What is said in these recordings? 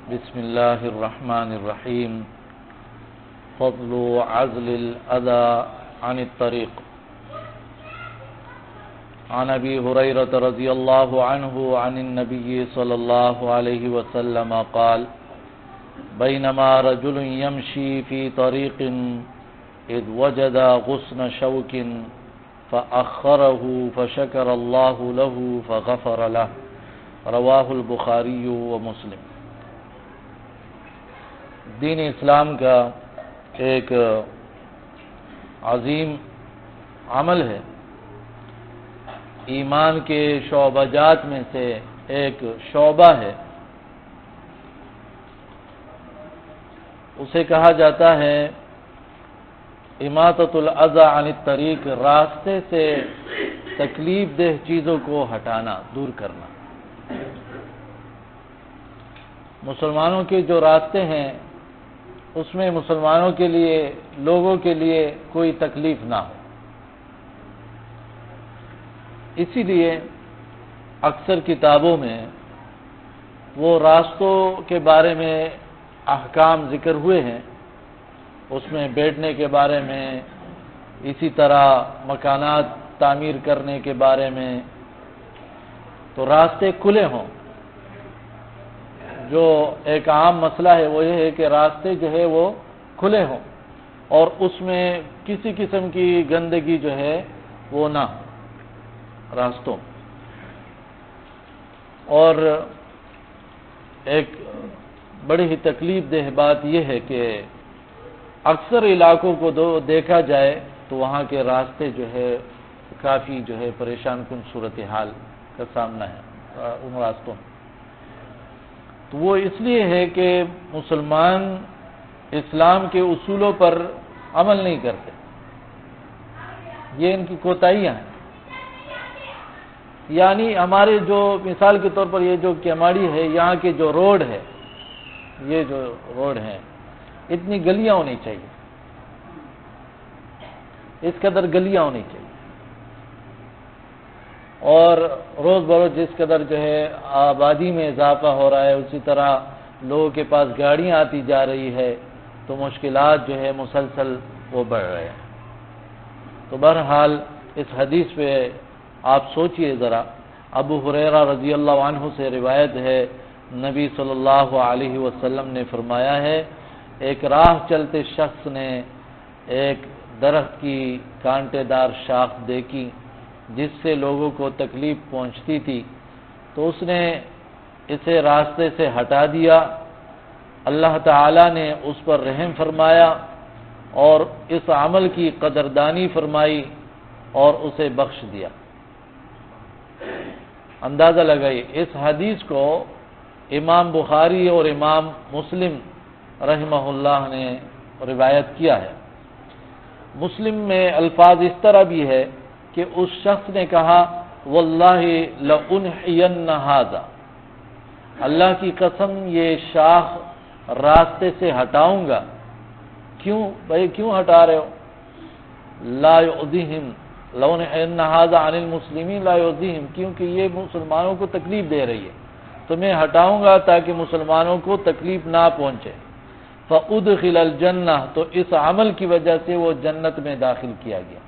بسم الله الرحمن الرحيم. فضل عزل الأذى عن الطريق. عن أبي هريرة رضي الله عنه عن النبي صلى الله عليه وسلم قال: بينما رجل يمشي في طريق إذ وجد غصن شوك فأخره فشكر الله له فغفر له. رواہ البخاری و مسلم. دین اسلام کا ایک عظیم عمل ہے، ایمان کے شعبہ جات میں سے ایک شعبہ ہے. اسے کہا جاتا ہے اماطۃ الاذی عن الطریق، راستے سے تکلیف دہ چیزوں کو ہٹانا، دور کرنا. مسلمانوں کے جو راستے ہیں اس میں مسلمانوں کے لیے، لوگوں کے لیے کوئی تکلیف نہ ہو. اسی لیے اکثر کتابوں میں وہ راستوں کے بارے میں احکام ذکر ہوئے ہیں، اس میں بیٹھنے کے بارے میں، اسی طرح مکانات تعمیر کرنے کے بارے میں، تو راستے کھلے ہوں. جو ایک عام مسئلہ ہے وہ یہ ہے کہ راستے جو ہے وہ کھلے ہوں اور اس میں کسی قسم کی گندگی جو ہے وہ نہ ہو راستوں. اور ایک بڑی ہی تکلیف دہ بات یہ ہے کہ اکثر علاقوں کو دیکھا جائے تو وہاں کے راستے جو ہے کافی جو ہے پریشان کن صورتحال کا سامنا ہے ان راستوں میں. تو وہ اس لیے ہے کہ مسلمان اسلام کے اصولوں پر عمل نہیں کرتے، یہ ان کی کوتاہیاں ہیں. یعنی ہمارے جو مثال کے طور پر یہ جو کیماڑی ہے، یہاں کے جو روڈ ہے، یہ جو روڈ ہیں اتنی گلیاں ہونی چاہیے، اس قدر گلیاں ہونی چاہیے. اور روز بروز جس قدر جو ہے آبادی میں اضافہ ہو رہا ہے، اسی طرح لوگوں کے پاس گاڑیاں آتی جا رہی ہے تو مشکلات جو ہے مسلسل وہ بڑھ رہے ہیں. تو بہرحال اس حدیث پہ آپ سوچئے ذرا. ابو ہریرہ رضی اللہ عنہ سے روایت ہے، نبی صلی اللہ علیہ وسلم نے فرمایا ہے، ایک راہ چلتے شخص نے ایک درخت کی کانٹے دار شاخ دیکھی جس سے لوگوں کو تکلیف پہنچتی تھی، تو اس نے اسے راستے سے ہٹا دیا. اللہ تعالی نے اس پر رحم فرمایا اور اس عمل کی قدردانی فرمائی اور اسے بخش دیا. اندازہ لگائیے، اس حدیث کو امام بخاری اور امام مسلم رحمہ اللہ نے روایت کیا ہے. مسلم میں الفاظ اس طرح بھی ہے کہ اس شخص نے کہا واللہ لأنحین ھذا، اللہ کی قسم یہ شاخ راستے سے ہٹاؤں گا. کیوں بھائی، کیوں ہٹا رہے ہو؟ لا یؤذیہم، لأنحین ھذا عن المسلمین لا یؤذیہم، کیونکہ یہ مسلمانوں کو تکلیف دے رہی ہے تو میں ہٹاؤں گا تاکہ مسلمانوں کو تکلیف نہ پہنچے. فأدخل الجنہ، تو اس عمل کی وجہ سے وہ جنت میں داخل کیا گیا.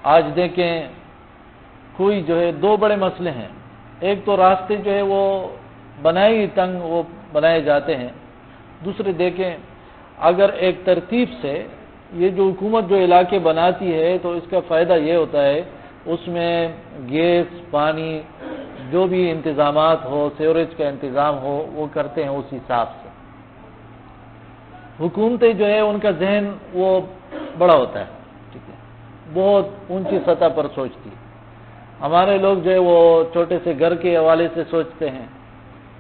آج دیکھیں کوئی جو ہے دو بڑے مسئلے ہیں. ایک تو راستے جو ہے وہ بنائے تنگ وہ بنائے جاتے ہیں. دوسرے دیکھیں اگر ایک ترتیب سے یہ جو حکومت جو علاقے بناتی ہے تو اس کا فائدہ یہ ہوتا ہے اس میں گیس، پانی، جو بھی انتظامات ہو، سیوریج کا انتظام ہو، وہ کرتے ہیں اس حساب سے. حکومتیں جو ہے ان کا ذہن وہ بڑا ہوتا ہے، بہت اونچی سطح پر سوچتی. ہمارے لوگ جو ہے وہ چھوٹے سے گھر کے حوالے سے سوچتے ہیں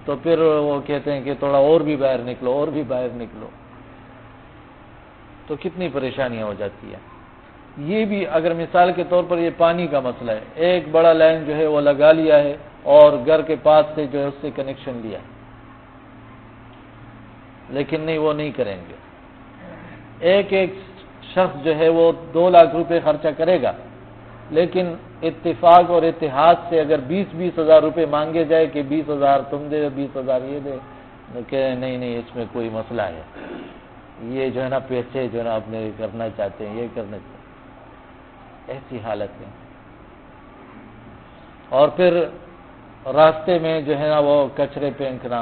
تو پھر وہ کہتے ہیں کہ تھوڑا اور بھی باہر نکلو، اور بھی باہر نکلو، تو کتنی پریشانیاں ہو جاتی ہیں. یہ بھی اگر مثال کے طور پر یہ پانی کا مسئلہ ہے، ایک بڑا لائن جو ہے وہ لگا لیا ہے اور گھر کے پاس سے جو ہے اس سے کنیکشن لیا، لیکن نہیں، وہ نہیں کریں گے. ایک شخص جو ہے وہ 2 لاکھ روپے خرچہ کرے گا لیکن اتفاق اور اتحاد سے اگر 20,000 روپے مانگے جائے کہ 20,000 تم دے 20,000 یہ دے، کہ نہیں اس میں کوئی مسئلہ ہے، یہ جو ہے نا پیسے جو ہے نا اپنے کرنا چاہتے ہیں، یہ کرنا چاہتے ہیں، ایسی حالت ہے۔ اور پھر راستے میں جو ہے نا وہ کچرے پھینکنا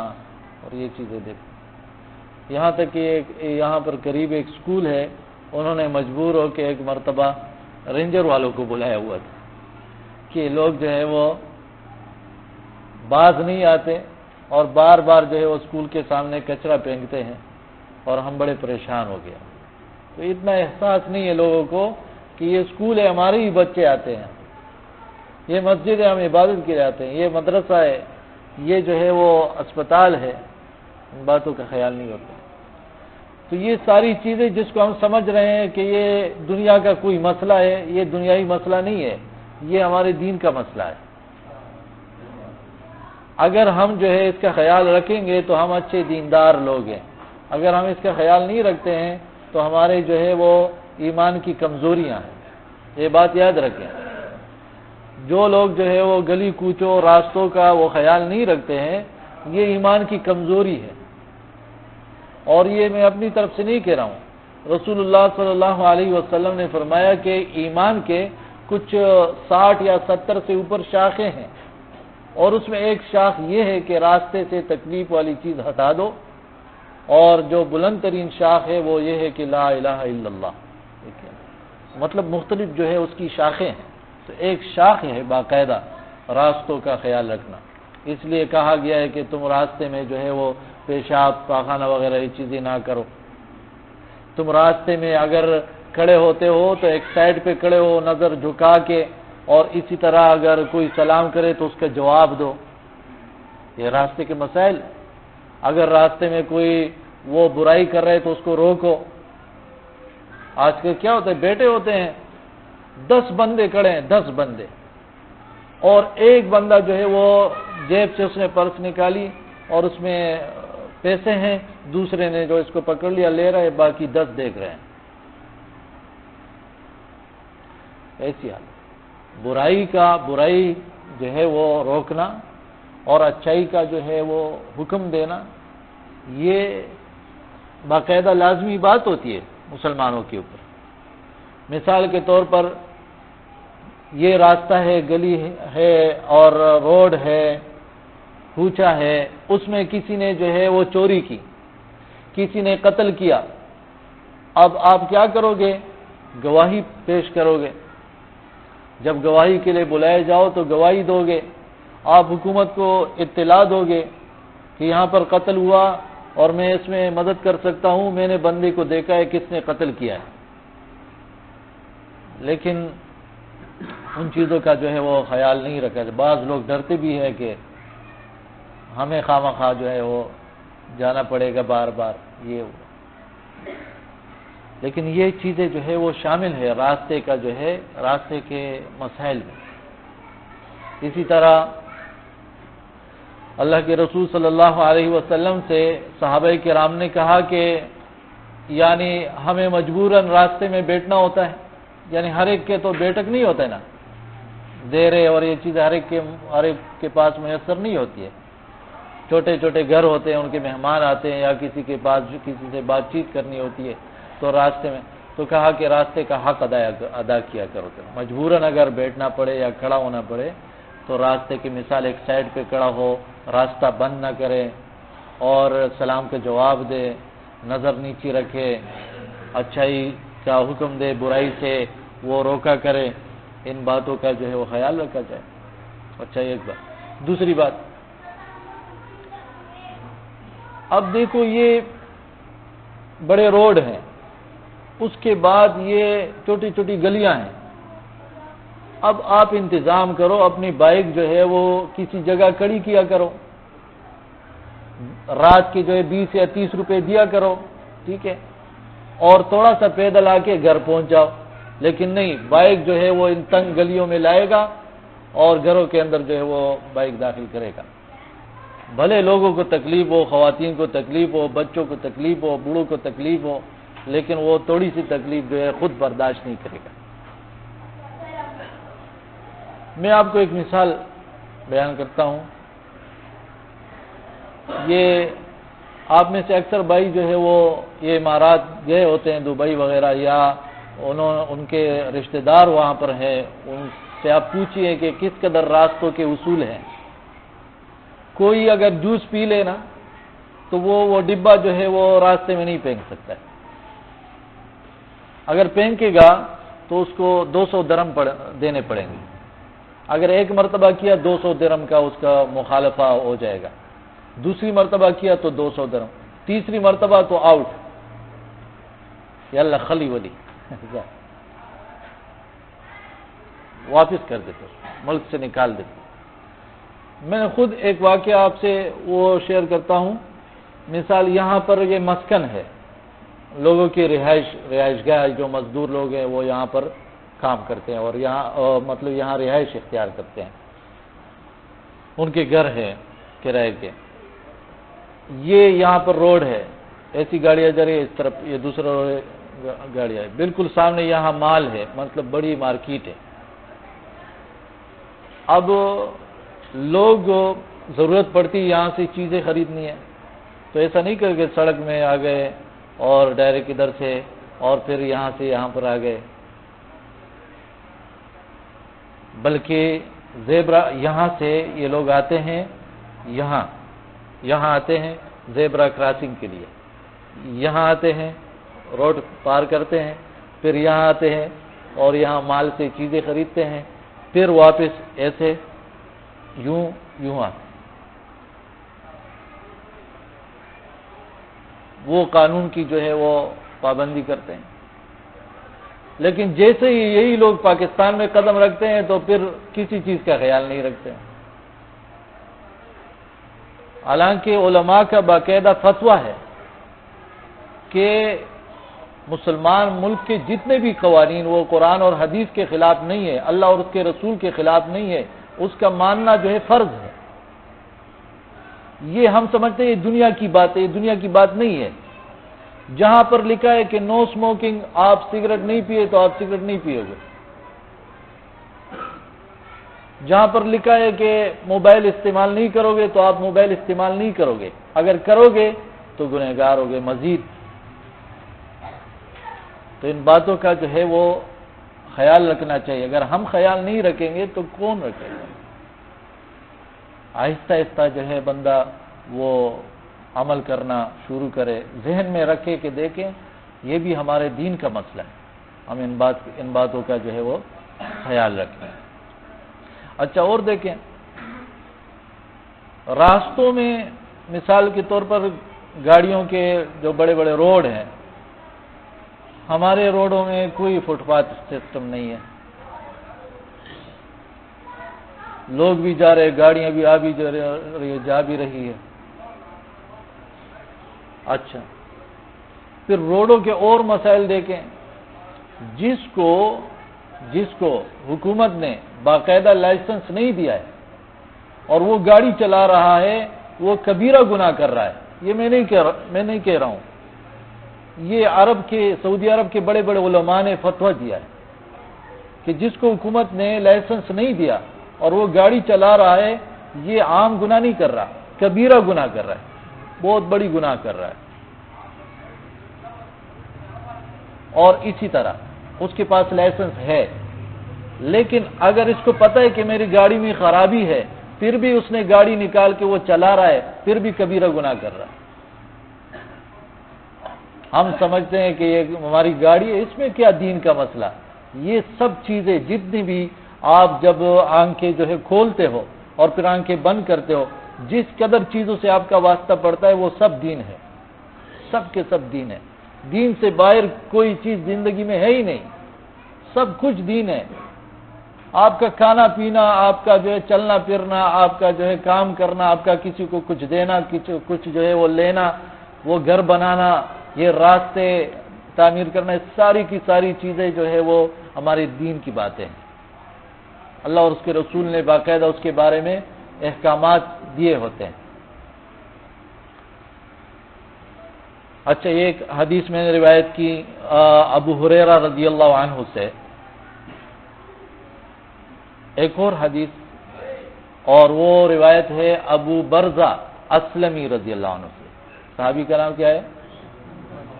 اور یہ چیزیں دیکھ، یہاں تک کہ یہاں پر قریب ایک سکول ہے، انہوں نے مجبور ہو کے ایک مرتبہ رینجر والوں کو بلایا ہوا تھا کہ لوگ جو ہے وہ باز نہیں آتے اور بار بار جو ہے وہ اسکول کے سامنے کچرا پھینکتے ہیں اور ہم بڑے پریشان ہو گئے۔ تو اتنا احساس نہیں ہے لوگوں کو کہ یہ اسکول ہے، ہمارے ہی بچے آتے ہیں، یہ مسجد ہے، ہم عبادت کے لیے آتے ہیں، یہ مدرسہ ہے، یہ جو ہے وہ اسپتال ہے، ان باتوں کا خیال نہیں ہوتا۔ تو یہ ساری چیزیں جس کو ہم سمجھ رہے ہیں کہ یہ دنیا کا کوئی مسئلہ ہے، یہ دنیائی مسئلہ نہیں ہے، یہ ہمارے دین کا مسئلہ ہے۔ اگر ہم جو ہے اس کا خیال رکھیں گے تو ہم اچھے دیندار لوگ ہیں، اگر ہم اس کا خیال نہیں رکھتے ہیں تو ہمارے جو ہے وہ ایمان کی کمزوریاں ہیں، یہ بات یاد رکھیں۔ جو لوگ جو ہے وہ گلی کوچوں راستوں کا وہ خیال نہیں رکھتے ہیں، یہ ایمان کی کمزوری ہے۔ اور یہ میں اپنی طرف سے نہیں کہہ رہا ہوں، رسول اللہ صلی اللہ علیہ وسلم نے فرمایا کہ ایمان کے کچھ 60 یا 70 سے اوپر شاخیں ہیں، اور اس میں ایک شاخ یہ ہے کہ راستے سے تکلیف والی چیز ہٹا دو، اور جو بلند ترین شاخ ہے وہ یہ ہے کہ لا الہ الا اللہ، مطلب مختلف جو ہے اس کی شاخیں ہیں، تو ایک شاخ ہے باقاعدہ راستوں کا خیال رکھنا۔ اس لیے کہا گیا ہے کہ تم راستے میں جو ہے وہ پیشاب پاخانہ وغیرہ یہ چیزیں نہ کرو، تم راستے میں اگر کھڑے ہوتے ہو تو ایک سائڈ پہ کھڑے ہو نظر جھکا کے، اور اسی طرح اگر کوئی سلام کرے تو اس کا جواب دو، یہ راستے کے مسائل۔ اگر راستے میں کوئی وہ برائی کر رہے تو اس کو روکو۔ آج کل کیا ہوتا ہے، بیٹھے ہوتے ہیں 10 بندے کھڑے ہیں، 10 بندے، اور ایک بندہ جو ہے وہ جیب سے اس نے پرس نکالی اور اس میں پیسے ہیں، دوسرے نے جو اس کو پکڑ لیا لے رہا ہے، باقی 10 دیکھ رہے ہیں۔ ایسی حالت، برائی جو ہے وہ روکنا اور اچھائی کا جو ہے وہ حکم دینا، یہ باقاعدہ لازمی بات ہوتی ہے مسلمانوں کے اوپر۔ مثال کے طور پر یہ راستہ ہے، گلی ہے اور روڈ ہے، کوچا ہے، اس میں کسی نے جو ہے وہ چوری کی، کسی نے قتل کیا، اب آپ کیا کرو گے؟ گواہی پیش کرو گے۔ جب گواہی کے لیے بلائے جاؤ تو گواہی دو گے، آپ حکومت کو اطلاع دو گے کہ یہاں پر قتل ہوا اور میں اس میں مدد کر سکتا ہوں، میں نے بندے کو دیکھا ہے کس نے قتل کیا ہے۔ لیکن ان چیزوں کا جو ہے وہ خیال نہیں رکھا جائے۔ بعض لوگ ڈرتے بھی ہیں کہ ہمیں خواہ جو ہے وہ جانا پڑے گا بار بار، یہ وہ، لیکن یہ چیزیں جو ہے وہ شامل ہے راستے کا جو ہے راستے کے مسائل میں۔ اسی طرح اللہ کے رسول صلی اللہ علیہ وسلم سے صحابہ کرام نے کہا کہ یعنی ہمیں مجبوراً راستے میں بیٹھنا ہوتا ہے، یعنی ہر ایک کے تو بیٹھک نہیں ہوتا ہے نا، دیرے اور یہ چیزیں ہر ایک کے پاس میسر نہیں ہوتی ہے۔ چھوٹے چھوٹے گھر ہوتے ہیں، ان کے مہمان آتے ہیں یا کسی کے پاس کسی سے بات چیت کرنی ہوتی ہے تو راستے میں، تو کہا کہ راستے کا حق ادا کیا کرو۔ مجبوراً اگر بیٹھنا پڑے یا کھڑا ہونا پڑے تو راستے کی مثال ایک سائڈ پہ کھڑا ہو، راستہ بند نہ کرے اور سلام کا جواب دے، نظر نیچی رکھے، اچھائی کا حکم دے، برائی سے وہ روکا کرے، ان باتوں کا جو ہے وہ خیال رکھا جائے۔ اچھا، ایک بات۔ دوسری بات، اب دیکھو یہ بڑے روڈ ہیں، اس کے بعد یہ چھوٹی چھوٹی گلیاں ہیں، اب آپ انتظام کرو اپنی بائک جو ہے وہ کسی جگہ کھڑی کیا کرو، رات کے جو ہے 20 یا 30 روپے دیا کرو، ٹھیک ہے، اور تھوڑا سا پیدل آ کے گھر پہنچ جاؤ۔ لیکن نہیں، بائک جو ہے وہ ان تنگ گلیوں میں لائے گا اور گھروں کے اندر جو ہے وہ بائک داخل کرے گا، بھلے لوگوں کو تکلیف ہو، خواتین کو تکلیف ہو، بچوں کو تکلیف ہو، بوڑھوں کو تکلیف ہو، لیکن وہ تھوڑی سی تکلیف جو ہے خود برداشت نہیں کرے گا۔ میں آپ کو ایک مثال بیان کرتا ہوں. یہ آپ میں سے اکثر بھائی جو ہے وہ یہ امارات گئے ہوتے ہیں، دبئی وغیرہ، یا ان کے رشتہ دار وہاں پر ہیں، ان سے آپ پوچھئے کہ کس قدر راستوں کے اصول ہیں. کوئی اگر جوس پی لے نا تو وہ ڈبہ جو ہے وہ راستے میں نہیں پھینک سکتا ہے. اگر پھینکے گا تو اس کو 200 درہم دینے پڑیں گے. اگر ایک مرتبہ کیا 200 درہم کا اس کا مخالفہ ہو جائے گا، دوسری مرتبہ کیا تو 200 درہم، تیسری مرتبہ تو آؤٹ. یا اللہ خلی ولی واپس کر دیتے، ملک سے نکال دیتے. میں نے خود ایک واقعہ آپ سے وہ شیئر کرتا ہوں. مثال یہاں پر یہ مسکن ہے، لوگوں کی رہائش گاہ، جو مزدور لوگ ہیں وہ یہاں پر کام کرتے ہیں اور یہاں مطلب یہاں رہائش اختیار کرتے ہیں، ان کے گھر ہیں کرائے کے. یہ یہاں پر روڈ ہے، ایسی گاڑیاں جا رہی ہے، اس طرف یہ دوسرا گاڑیاں ہے، بالکل سامنے یہاں مال ہے، مطلب بڑی مارکیٹ ہے. اب لوگ ضرورت پڑتی یہاں سے چیزیں خریدنی ہے تو ایسا نہیں کر کے سڑک میں آ گئے اور ڈائریکٹ ادھر سے اور پھر یہاں سے یہاں پر آ گئے، بلکہ زیبرا یہاں سے یہ لوگ آتے ہیں، یہاں آتے ہیں زیبرا کراسنگ کے لیے، یہاں آتے ہیں روڈ پار کرتے ہیں، پھر یہاں آتے ہیں اور یہاں مال سے چیزیں خریدتے ہیں، پھر واپس ایسے یوں آتے. وہ قانون کی جو ہے وہ پابندی کرتے ہیں. لیکن جیسے ہی یہی لوگ پاکستان میں قدم رکھتے ہیں تو پھر کسی چیز کا خیال نہیں رکھتے ہیں. حالانکہ علماء کا باقاعدہ فتویٰ ہے کہ مسلمان ملک کے جتنے بھی قوانین وہ قرآن اور حدیث کے خلاف نہیں ہے، اللہ اور اس کے رسول کے خلاف نہیں ہے، اس کا ماننا جو ہے فرض ہے. یہ ہم سمجھتے ہیں یہ دنیا کی بات ہے، یہ دنیا کی بات نہیں ہے. جہاں پر لکھا ہے کہ نو اسموکنگ، آپ سگریٹ نہیں پیے تو آپ سگریٹ نہیں پیو گے. جہاں پر لکھا ہے کہ موبائل استعمال نہیں کرو گے تو آپ موبائل استعمال نہیں کرو گے، اگر کرو گے تو گنہگار ہوگے مزید. تو ان باتوں کا جو ہے وہ خیال رکھنا چاہیے. اگر ہم خیال نہیں رکھیں گے تو کون رکھے گا؟ آہستہ آہستہ جو ہے بندہ وہ عمل کرنا شروع کرے، ذہن میں رکھے کہ دیکھیں یہ بھی ہمارے دین کا مسئلہ ہے، ہم ان باتوں کا جو ہے وہ خیال رکھیں. اچھا اور دیکھیں راستوں میں مثال کے طور پر گاڑیوں کے جو بڑے بڑے روڈ ہیں، ہمارے روڈوں میں کوئی فٹ پاتھ سسٹم نہیں ہے. لوگ بھی جا رہے، گاڑیاں بھی جا بھی رہی ہے. اچھا پھر روڈوں کے اور مسائل دیکھیں. جس کو حکومت نے باقاعدہ لائسنس نہیں دیا ہے اور وہ گاڑی چلا رہا ہے، وہ کبیرہ گناہ کر رہا ہے. یہ میں نہیں کہہ رہا ہوں، یہ سعودی عرب کے بڑے بڑے علماء نے فتویٰ دیا ہے کہ جس کو حکومت نے لائسنس نہیں دیا اور وہ گاڑی چلا رہا ہے، یہ عام گناہ نہیں کر رہا، کبیرہ گناہ کر رہا ہے، بہت بڑی گناہ کر رہا ہے. اور اسی طرح اس کے پاس لائسنس ہے، لیکن اگر اس کو پتہ ہے کہ میری گاڑی میں خرابی ہے پھر بھی اس نے گاڑی نکال کے وہ چلا رہا ہے، پھر بھی کبیرہ گناہ کر رہا ہے. ہم سمجھتے ہیں کہ یہ ہماری گاڑی ہے، اس میں کیا دین کا مسئلہ. یہ سب چیزیں جتنی بھی آپ جب آنکھیں جو ہے کھولتے ہو اور پھر آنکھیں بند کرتے ہو، جس قدر چیزوں سے آپ کا واسطہ پڑتا ہے وہ سب دین ہے، سب کے سب دین ہے. دین سے باہر کوئی چیز زندگی میں ہے ہی نہیں، سب کچھ دین ہے. آپ کا کھانا پینا، آپ کا جو ہے چلنا پھرنا، آپ کا جو ہے کام کرنا، آپ کا کسی کو کچھ دینا، کچھ جو ہے وہ لینا، وہ گھر بنانا، یہ راستے تعمیر کرنا، ساری کی ساری چیزیں جو ہے وہ ہمارے دین کی باتیں ہیں. اللہ اور اس کے رسول نے باقاعدہ اس کے بارے میں احکامات دیے ہوتے ہیں. اچھا ایک حدیث میں نے روایت کی ابو ہریرہ رضی اللہ عنہ سے ایک اور حدیث، اور وہ روایت ہے ابو برزہ اسلمی رضی اللہ عنہ سے۔ صحابی کا نام کیا ہے؟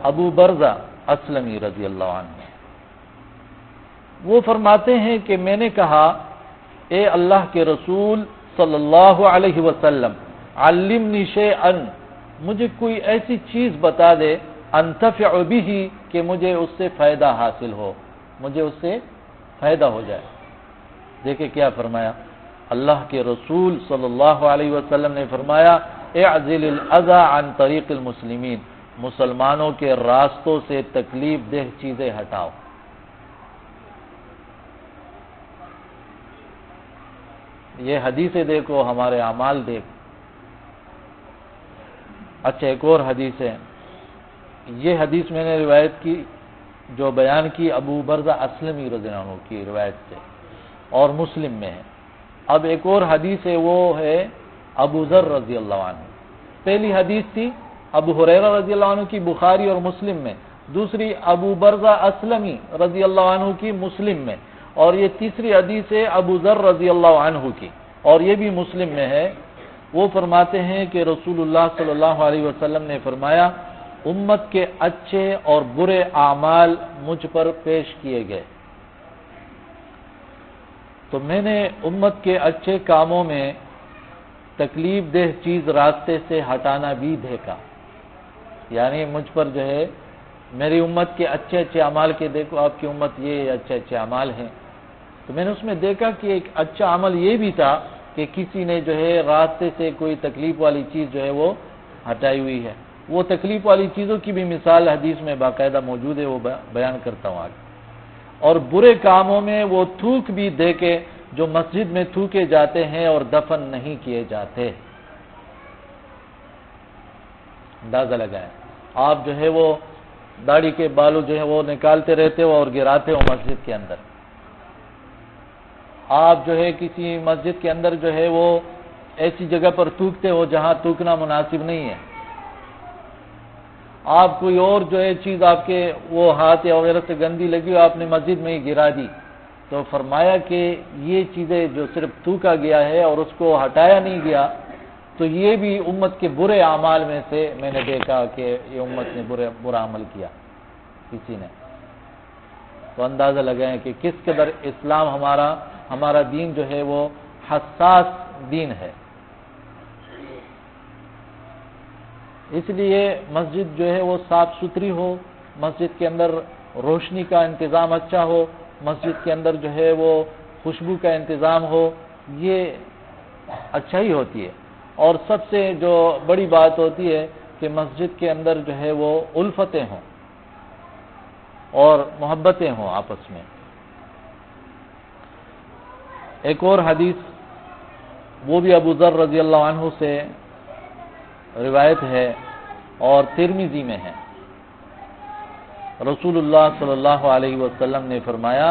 ابو برزہ اسلمی رضی اللہ عنہ۔ وہ فرماتے ہیں کہ میں نے کہا اے اللہ کے رسول صلی اللہ علیہ وسلم، علمنی شیئا، مجھے کوئی ایسی چیز بتا دے انتفع بہ کہ مجھے اس سے فائدہ حاصل ہو، مجھے اس سے فائدہ ہو جائے۔ دیکھیں کیا فرمایا اللہ کے رسول صلی اللہ علیہ وسلم نے فرمایا اعزل الاذى عن طریق المسلمین، مسلمانوں کے راستوں سے تکلیف دہ چیزیں ہٹاؤ۔ یہ حدیثیں دیکھو، ہمارے اعمال دیکھ۔ اچھا ایک اور حدیث ہے، یہ حدیث میں نے روایت کی جو بیان کی ابو برزہ اسلمی رضی اللہ عنہ کی روایت سے، اور مسلم میں ہے۔ اب ایک اور حدیث ہے، وہ ہے ابو ذر رضی اللہ عنہ۔ پہلی حدیث تھی ابو ہریرہ رضی اللہ عنہ کی بخاری اور مسلم میں، دوسری ابو برزہ اسلمی رضی اللہ عنہ کی مسلم میں، اور یہ تیسری حدیث ہے ابو ذر رضی اللہ عنہ کی، اور یہ بھی مسلم میں ہے۔ وہ فرماتے ہیں کہ رسول اللہ صلی اللہ علیہ وسلم نے فرمایا امت کے اچھے اور برے اعمال مجھ پر پیش کیے گئے، تو میں نے امت کے اچھے کاموں میں تکلیف دہ چیز راستے سے ہٹانا بھی دیکھا، یعنی مجھ پر جو ہے میری امت کے اچھے اچھے اعمال کے، دیکھو آپ کی امت یہ اچھے اچھے اعمال ہیں، تو میں نے اس میں دیکھا کہ ایک اچھا عمل یہ بھی تھا کہ کسی نے جو ہے راستے سے کوئی تکلیف والی چیز جو ہے وہ ہٹائی ہوئی ہے۔ وہ تکلیف والی چیزوں کی بھی مثال حدیث میں باقاعدہ موجود ہے، وہ بیان کرتا ہوں آگے۔ اور برے کاموں میں وہ تھوک بھی دے کے جو مسجد میں تھوکے جاتے ہیں اور دفن نہیں کیے جاتے۔ اندازہ لگائیں، آپ جو ہے وہ داڑھی کے بالوں جو ہے وہ نکالتے رہتے ہو اور گراتے ہو مسجد کے اندر، آپ جو ہے کسی مسجد کے اندر جو ہے وہ ایسی جگہ پر تھوکتے ہو جہاں تھوکنا مناسب نہیں ہے، آپ کوئی اور جو ہے چیز آپ کے وہ ہاتھ یا وغیرہ سے گندی لگی ہو، آپ نے مسجد میں ہی گرا دی، تو فرمایا کہ یہ چیزیں جو صرف تھوکا گیا ہے اور اس کو ہٹایا نہیں گیا، تو یہ بھی امت کے برے اعمال میں سے میں نے دیکھا کہ یہ امت نے برا عمل کیا کسی نے۔ تو اندازہ لگائیں کہ کس قدر اسلام ہمارا دین جو ہے وہ حساس دین ہے۔ اس لیے مسجد جو ہے وہ صاف ستھری ہو، مسجد کے اندر روشنی کا انتظام اچھا ہو، مسجد کے اندر جو ہے وہ خوشبو کا انتظام ہو، یہ اچھا ہی ہوتی ہے۔ اور سب سے جو بڑی بات ہوتی ہے کہ مسجد کے اندر جو ہے وہ الفتیں ہوں اور محبتیں ہوں آپس میں۔ ایک اور حدیث وہ بھی ابو ذر رضی اللہ عنہ سے روایت ہے اور ترمذی میں ہے۔ رسول اللہ صلی اللہ علیہ وسلم نے فرمایا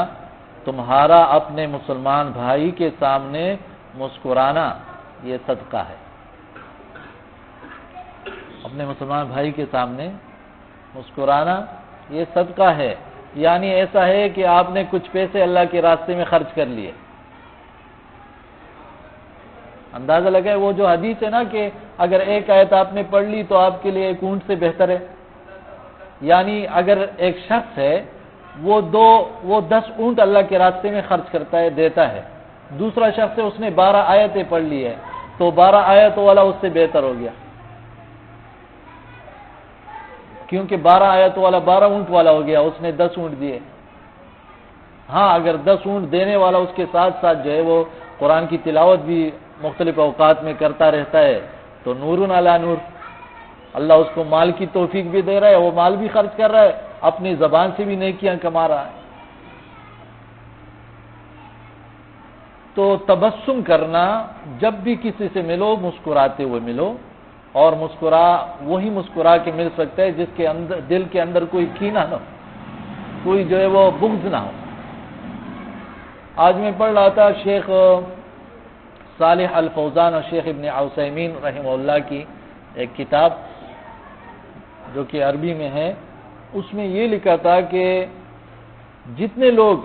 تمہارا اپنے مسلمان بھائی کے سامنے مسکرانا یہ صدقہ ہے۔ اپنے مسلمان بھائی کے سامنے مسکرانا یہ صدقہ ہے، یعنی ایسا ہے کہ آپ نے کچھ پیسے اللہ کے راستے میں خرچ کر لیے۔ اندازہ لگائے وہ جو حدیث ہے نا کہ اگر ایک آیت آپ نے پڑھ لی تو آپ کے لیے ایک اونٹ سے بہتر ہے، یعنی اگر ایک شخص ہے وہ 10 اونٹ اللہ کے راستے میں خرچ کرتا ہے، دیتا ہے، دوسرا شخص ہے اس نے 12 آیتیں پڑھ لی ہے، تو 12 آیتوں والا اس سے بہتر ہو گیا، کیونکہ 12 آیتوں والا 12 اونٹ والا ہو گیا، اس نے 10 اونٹ دیے۔ ہاں اگر 10 اونٹ دینے والا اس کے ساتھ ساتھ جو ہے وہ قرآن کی تلاوت بھی مختلف اوقات میں کرتا رہتا ہے تو نور علی نور، اللہ اس کو مال کی توفیق بھی دے رہا ہے، وہ مال بھی خرچ کر رہا ہے، اپنی زبان سے بھی نیکیاں کما رہا ہے۔ تو تبسم کرنا، جب بھی کسی سے ملو مسکراتے ہوئے ملو، اور وہی مسکرا کے مل سکتا ہے جس کے اندر دل کے اندر کوئی کینہ نہ ہو، کوئی جو ہے وہ بغض نہ ہو۔ آج میں پڑھ رہا تھا شیخ صالح الفوزان اور شیخ ابن عثیمین رحمہ اللہ کی ایک کتاب جو کہ عربی میں ہے، اس میں یہ لکھا تھا کہ جتنے لوگ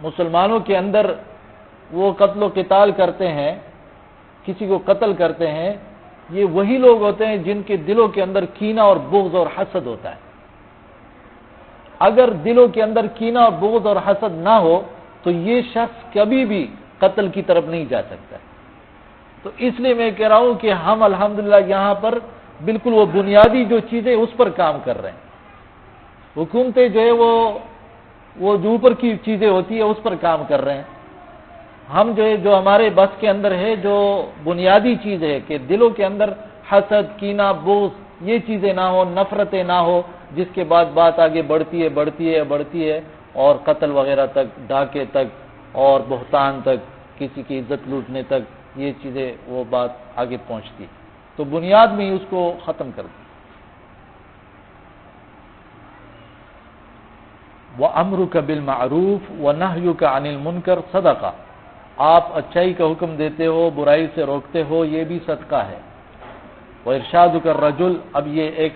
مسلمانوں کے اندر وہ قتل و قتال کرتے ہیں، کسی کو قتل کرتے ہیں، یہ وہی لوگ ہوتے ہیں جن کے دلوں کے اندر کینہ اور بغض اور حسد ہوتا ہے۔ اگر دلوں کے اندر کینہ اور بغض اور حسد نہ ہو تو یہ شخص کبھی بھی قتل کی طرف نہیں جا سکتا۔ تو اس لیے میں کہہ رہا ہوں کہ ہم الحمدللہ یہاں پر بالکل وہ بنیادی جو چیزیں اس پر کام کر رہے ہیں۔ حکومتیں جو ہے وہ جو اوپر کی چیزیں ہوتی ہیں اس پر کام کر رہے ہیں۔ ہم جو ہے جو ہمارے بس کے اندر ہے، جو بنیادی چیز ہے کہ دلوں کے اندر حسد، کینہ، بغض یہ چیزیں نہ ہو، نفرتیں نہ ہو، جس کے بعد بات آگے بڑھتی ہے اور قتل وغیرہ تک، ڈاکے تک اور بہتان تک، کسی کی عزت لوٹنے تک، یہ چیزیں وہ بات آگے پہنچتی، تو بنیاد میں ہی اس کو ختم کر دی۔ وَأَمْرُكَ بِالْمَعْرُوفِ وَنَهْيُكَ عَنِ الْمُنْكَرِ صَدَقَةٌ، آپ اچھائی کا حکم دیتے ہو، برائی سے روکتے ہو، یہ بھی صدقہ ہے۔ وَإِرْشَادُكَ الرَّجُلَ، اب یہ ایک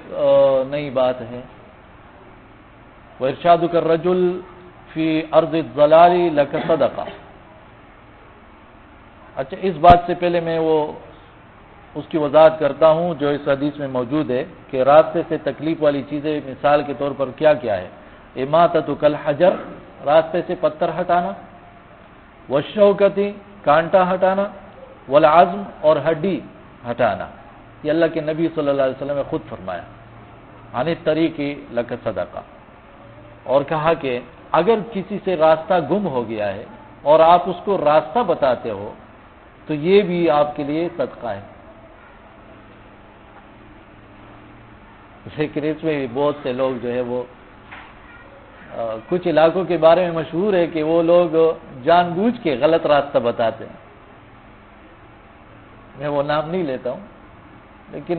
نئی بات ہے، وَإِرْشَادُكَ الرَّجُلَ فِي أَرْضِ الضَّلَالِ لَكَ صَدَقَةٌ۔ اچھا، اس بات سے پہلے میں اس کی وضاحت کرتا ہوں جو اس حدیث میں موجود ہے کہ راستے سے تکلیف والی چیزیں مثال کے طور پر کیا کیا ہے؟ اماطۃ الحجر، راستے سے پتھر ہٹانا، والشوکۃ، کانٹا ہٹانا، والعظم، اور ہڈی ہٹانا۔ یہ اللہ کے نبی صلی اللہ علیہ وسلم نے خود فرمایا، عن الطریق لک صدقہ، اور کہا کہ اگر کسی سے راستہ گم ہو گیا ہے اور آپ اس کو راستہ بتاتے ہو تو یہ بھی آپ کے لیے صدقہ ہے۔ لیکن اس میں بہت سے لوگ جو ہے وہ کچھ علاقوں کے بارے میں مشہور ہے کہ وہ لوگ جان بوجھ کے غلط راستہ بتاتے ہیں، میں وہ نام نہیں لیتا ہوں، لیکن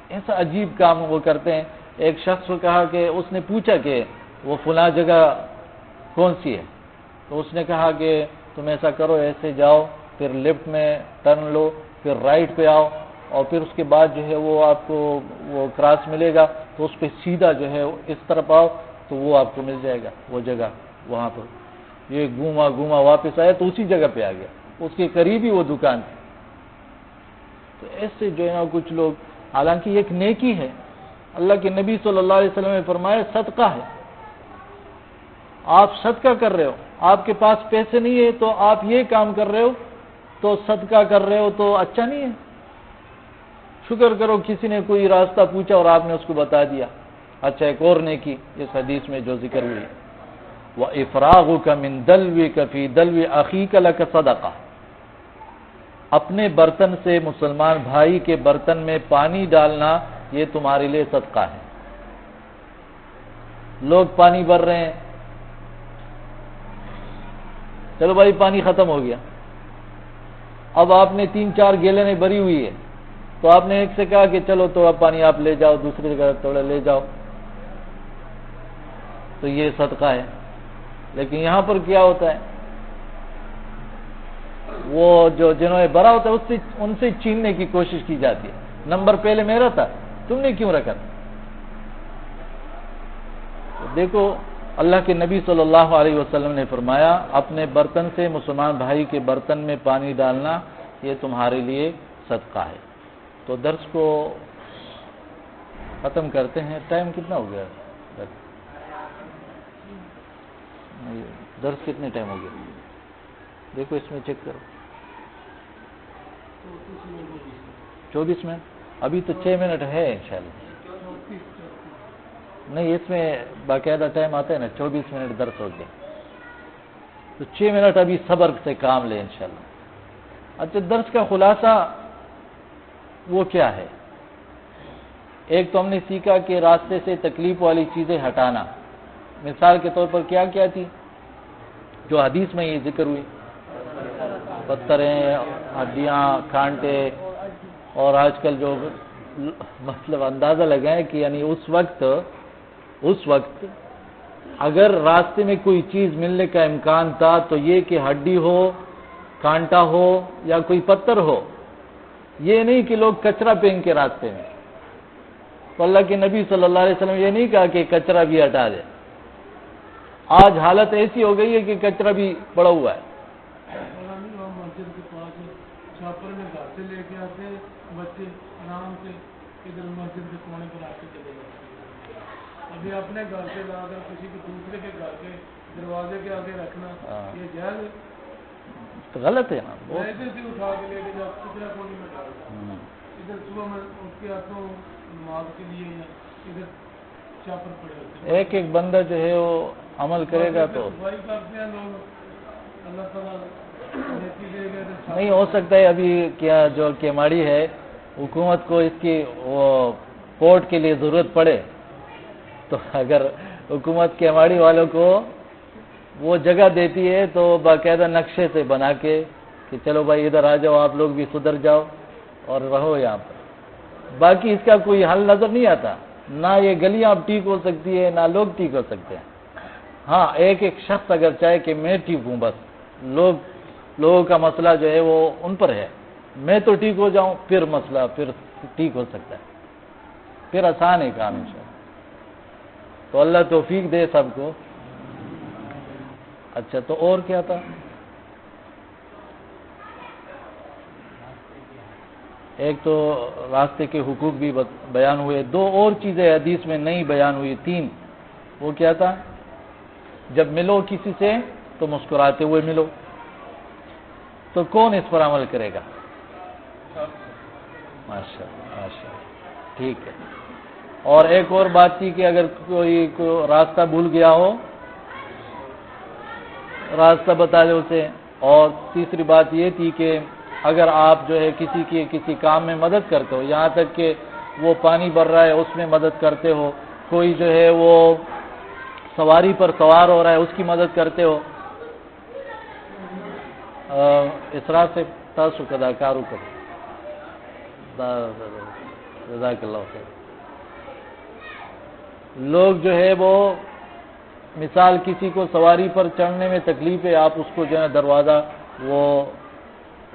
ایسا عجیب کام وہ کرتے ہیں۔ ایک شخص کو کہا کہ اس نے پوچھا کہ وہ فلاں جگہ کون سی ہے، تو اس نے کہا کہ تم ایسا کرو، ایسے جاؤ، پھر لیفٹ میں ٹرن لو، پھر رائٹ پہ آؤ، اور پھر اس کے بعد جو ہے وہ آپ کو وہ کراس ملے گا تو اس پہ سیدھا جو ہے اس طرف آؤ تو وہ آپ کو مل جائے گا وہ جگہ وہاں پر۔ یہ گھوما واپس آیا تو اسی جگہ پہ آ گیا، اس کے قریب ہی وہ دکان تھی۔ تو ایسے جو ہے نا کچھ لوگ، حالانکہ ایک نیکی ہے، اللہ کے نبی صلی اللہ علیہ وسلم نے فرمایا صدقہ ہے، آپ صدقہ کر رہے ہو، آپ کے پاس پیسے نہیں ہے تو آپ یہ کام کر رہے ہو تو صدقہ کر رہے ہو تو اچھا نہیں ہے؟ شکر کرو کسی نے کوئی راستہ پوچھا اور آپ نے اس کو بتا دیا۔ اچھا، ایک اور نیکی اس حدیث میں جو ذکر ہوئی، وَإِفْرَاغُكَ مِنْ دَلْوِكَ فِي دَلْوِ أَخِيكَ لَكَ صَدَقَةٌ، اپنے برتن سے مسلمان بھائی کے برتن میں پانی ڈالنا یہ تمہارے لیے صدقہ ہے۔ لوگ پانی بھر رہے ہیں، چلو بھائی پانی ختم ہو گیا، اب آپ نے 3-4 گیلنیں بھری ہوئی ہے، تو آپ نے ایک سے کہا کہ چلو تو اب پانی آپ لے جاؤ، دوسری جگہ تھوڑا لے جاؤ، تو یہ صدقہ ہے۔ لیکن یہاں پر کیا ہوتا ہے، وہ جنہوں نے بھرا ہوتا ہے ان سے چھیننے کی کوشش کی جاتی ہے، نمبر پہلے میرا تھا، تم نے کیوں رکھا؟ دیکھو اللہ کے نبی صلی اللہ علیہ وسلم نے فرمایا اپنے برتن سے مسلمان بھائی کے برتن میں پانی ڈالنا یہ تمہارے لیے صدقہ ہے۔ تو درس کو ختم کرتے ہیں۔ ٹائم کتنا ہو گیا؟ درس کتنے ٹائم ہو گیا؟ دیکھو اس میں چیک کرو، 24 منٹ، ابھی تو 6 منٹ ہے انشاءاللہ۔ نہیں، اس میں باقاعدہ ٹائم آتا ہے نا، 24 منٹ درس ہو گیا، تو 6 منٹ ابھی صبر سے کام لیں انشاءاللہ۔ اچھا، درس کا خلاصہ وہ کیا ہے؟ ایک تو ہم نے سیکھا کہ راستے سے تکلیف والی چیزیں ہٹانا، مثال کے طور پر کیا کیا تھی جو حدیث میں یہ ذکر ہوئی، پتھریں، ہڈیاں، کانٹے، اور آج کل جو مطلب اندازہ لگائیں کہ یعنی اس وقت اگر راستے میں کوئی چیز ملنے کا امکان تھا تو یہ کہ ہڈی ہو، کانٹا ہو یا کوئی پتھر ہو، یہ نہیں کہ لوگ کچرا پھینک کے راستے میں۔ تو اللہ کے نبی صلی اللہ علیہ وسلم یہ نہیں کہا کہ کچرا بھی ہٹا دے۔ آج حالت ایسی ہو گئی ہے کہ کچرا بھی پڑا ہوا ہے، بچے آرام سے ادھر مسجد کے کونے پر آ کے چلے جاتے ہیں. ابھی اپنے گھر سے لا کر کسی کے دوسرے کے گھر کے دروازے کے آگے رکھنا یہ جائز ہے؟ تو غلط ہے نا. ادھر سے اٹھا کے لے کے جا کچرا کونی میں ڈالتا ادھر صبح میں اس کے ہاتھوں نماز کے لیے یا ادھر چاپر پڑے ہوتے ہیں. ایک بندہ جو ہے وہ عمل کرے گا تو صفائی کرتے ہیں لوگ. اللہ تعالیٰ نہیں ہو سکتا ہے. ابھی کیا جو کیماڑی ہے حکومت کو اس کی وہ پورٹ کے لیے ضرورت پڑے تو اگر حکومت کیماڑی والوں کو وہ جگہ دیتی ہے تو باقاعدہ نقشے سے بنا کے کہ چلو بھائی ادھر آ جاؤ آپ لوگ بھی سدھر جاؤ اور رہو یہاں پر. باقی اس کا کوئی حل نظر نہیں آتا. نہ یہ گلیاں اب ٹھیک ہو سکتی ہے نہ لوگ ٹھیک ہو سکتے ہیں. ہاں ایک شخص اگر چاہے کہ میں ٹھیک ہوں بس لوگوں کا مسئلہ جو ہے وہ ان پر ہے. میں تو ٹھیک ہو جاؤں پھر مسئلہ پھر ٹھیک ہو سکتا ہے. پھر آسان ہے کام انشاءاللہ. تو اللہ توفیق دے سب کو. اچھا تو اور کیا تھا؟ ایک تو راستے کے حقوق بھی بیان ہوئے. دو اور چیزیں حدیث میں نہیں بیان ہوئی. تین. وہ کیا تھا؟ جب ملو کسی سے تو مسکراتے ہوئے ملو. تو کون اس پر عمل کرے گا؟ ماشاء اللہ ٹھیک ہے. اور ایک اور بات تھی کہ اگر کوئی راستہ بھول گیا ہو راستہ بتا دے اسے. اور تیسری بات یہ تھی کہ اگر آپ جو ہے کسی کام میں مدد کرتے ہو یہاں تک کہ وہ پانی بھر رہا ہے اس میں مدد کرتے ہو, کوئی جو ہے وہ سواری پر سوار ہو رہا ہے اس کی مدد کرتے ہو, اسراف سے تاسو کدا کارو کرو. جزاک اللہ خیر. لوگ جو ہے وہ مثال کسی کو سواری پر چڑھنے میں تکلیف ہے, آپ اس کو جو ہے دروازہ وہ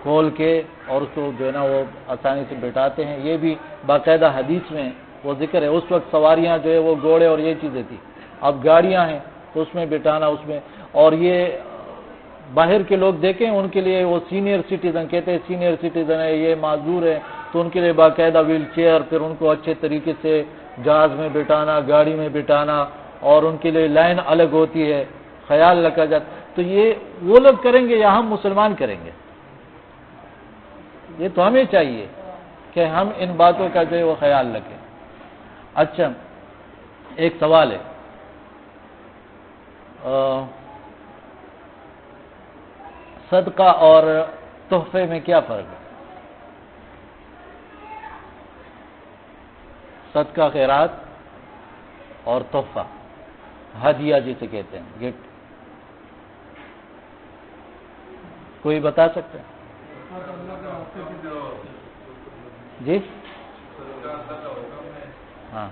کھول کے اور اس کو جو ہے نا وہ آسانی سے بٹھاتے ہیں. یہ بھی باقاعدہ حدیث میں وہ ذکر ہے. اس وقت سواریاں جو ہے وہ گھوڑے اور یہ چیزیں تھی. اب گاڑیاں ہیں تو اس میں بٹھانا اس میں. اور یہ باہر کے لوگ دیکھیں ان کے لیے وہ سینئر سٹیزن کہتے ہیں سینئر سٹیزن ہے یہ معذور ہے تو ان کے لیے باقاعدہ ویل چیئر, پھر ان کو اچھے طریقے سے جہاز میں بٹھانا گاڑی میں بٹھانا اور ان کے لیے لائن الگ ہوتی ہے, خیال رکھا جاتا. تو یہ وہ لوگ کریں گے یا ہم مسلمان کریں گے؟ یہ تو ہمیں چاہیے کہ ہم ان باتوں کا جو ہے وہ خیال رکھیں. اچھا ایک سوال ہے, صدقہ اور تحفے میں کیا فرق ہے؟ صدقہ خیرات اور تحفہ ہدیہ جسے کہتے ہیں گفٹ, کوئی بتا سکتا ہے؟ جی ہاں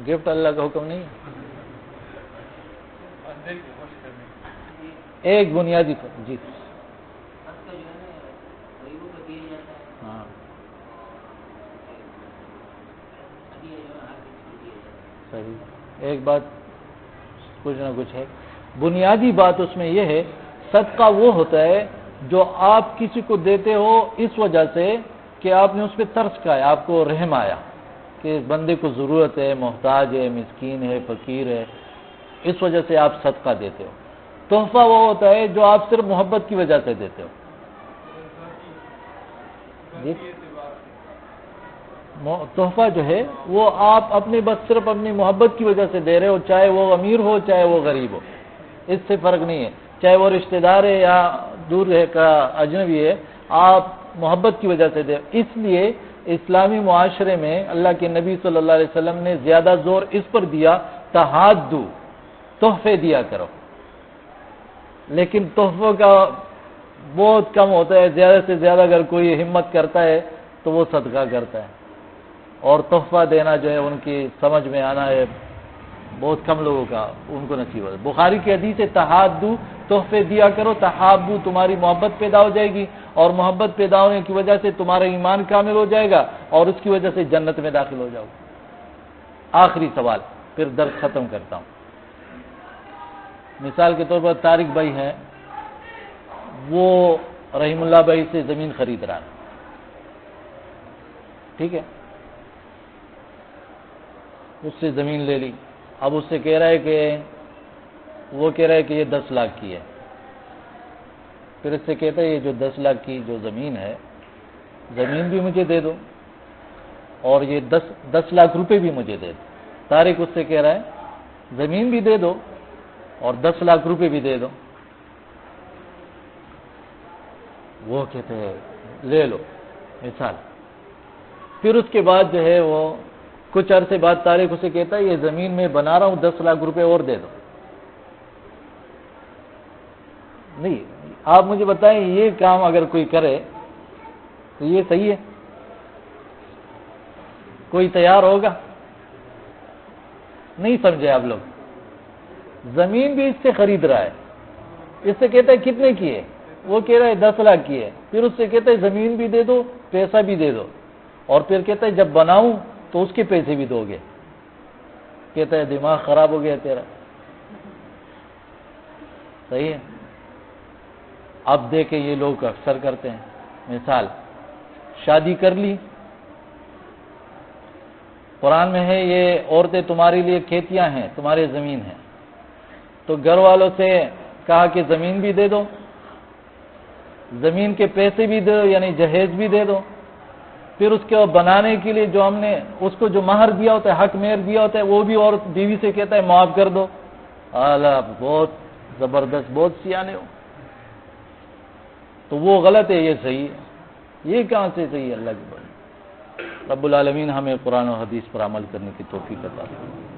گفٹ اللہ کا حکم نہیں ہے. ایک بنیادی جی ہاں صحیح. ایک بات کچھ نہ کچھ ہے. بنیادی بات اس میں یہ ہے صدقہ وہ ہوتا ہے جو آپ کسی کو دیتے ہو اس وجہ سے کہ آپ نے اس پہ ترس کھایا, آپ کو رحم آیا کہ اس بندے کو ضرورت ہے, محتاج ہے, مسکین ہے, فقیر ہے, اس وجہ سے آپ صدقہ دیتے ہو. تحفہ وہ ہوتا ہے جو آپ صرف محبت کی وجہ سے دیتے ہو. تحفہ جو ہے وہ آپ اپنی بس صرف اپنی محبت کی وجہ سے دے رہے ہو, چاہے وہ امیر ہو چاہے وہ غریب ہو, اس سے فرق نہیں ہے. چاہے وہ رشتہ دار ہے یا دور ہے کا اجنبی ہے, آپ محبت کی وجہ سے دے. اس لیے اسلامی معاشرے میں اللہ کے نبی صلی اللہ علیہ وسلم نے زیادہ زور اس پر دیا تحادو, تحفے دیا کرو. لیکن تحفوں کا بہت کم ہوتا ہے. زیادہ سے زیادہ اگر کوئی ہمت کرتا ہے تو وہ صدقہ کرتا ہے, اور تحفہ دینا جو ہے ان کی سمجھ میں آنا ہے بہت کم لوگوں کا ان کو نصیب ہوتا ہے. بخاری کی حدیث ہے تحادو, تحفے دیا کرو, تحابو, تمہاری محبت پیدا ہو جائے گی اور محبت پیدا ہونے کی وجہ سے تمہارا ایمان کامل ہو جائے گا اور اس کی وجہ سے جنت میں داخل ہو جاؤ. آخری سوال پھر درس ختم کرتا ہوں. مثال کے طور پر طارق بھائی ہیں, وہ رحیم اللہ بھائی سے زمین خرید رہا ہے، ٹھیک ہے، اس سے زمین لے لی، اب اس سے کہہ رہا ہے کہ وہ کہہ رہا ہے کہ یہ 10 لاکھ کی ہے، پھر اس سے کہتا ہے یہ جو 10 لاکھ کی جو زمین ہے، زمین بھی مجھے دے دو اور یہ 10 لاکھ روپے بھی مجھے دے دو۔ طارق اس سے کہہ رہا ہے زمین بھی دے دو اور 10 لاکھ روپے بھی دے دو۔ وہ کہتے ہیں لے لو مثال۔ پھر اس کے بعد جو ہے وہ کچھ عرصے بعد طارق اسے کہتا ہے یہ زمین میں بنا رہا ہوں 10 لاکھ روپے اور دے دو۔ نہیں، آپ مجھے بتائیں یہ کام اگر کوئی کرے تو یہ صحیح ہے؟ کوئی تیار ہوگا؟ نہیں سمجھے آپ لوگ؟ زمین بھی اس سے خرید رہا ہے، اس سے کہتا ہے کتنے کی ہے، وہ کہہ رہا ہے 10 لاکھ کی ہے، پھر اس سے کہتا ہے زمین بھی دے دو، پیسہ بھی دے دو، اور پھر کہتا ہے جب بناؤں تو اس کے پیسے بھی دو گے۔ کہتا ہے دماغ خراب ہو گیا تیرا، صحیح ہے؟ اب دیکھیں یہ لوگ اکثر کرتے ہیں، مثال شادی کر لی، قرآن میں ہے یہ عورتیں تمہارے لیے کھیتیاں ہیں، تمہارے زمین ہیں، تو گھر والوں سے کہا کہ زمین بھی دے دو، زمین کے پیسے بھی دو یعنی جہیز بھی دے دو، پھر اس کے بنانے کے لیے جو ہم نے اس کو جو مہر دیا ہوتا ہے، حق مہر دیا ہوتا ہے، وہ بھی اور بیوی سے کہتا ہے معاف کر دو۔ اعلیٰ، بہت زبردست، بہت سیانے ہو۔ تو وہ غلط ہے، یہ صحیح ہے؟ یہ کہاں سے صحیح ہے؟ اللہ کی بات۔ رب العالمین ہمیں قرآن و حدیث پر عمل کرنے کی توفیق عطا فرمائے۔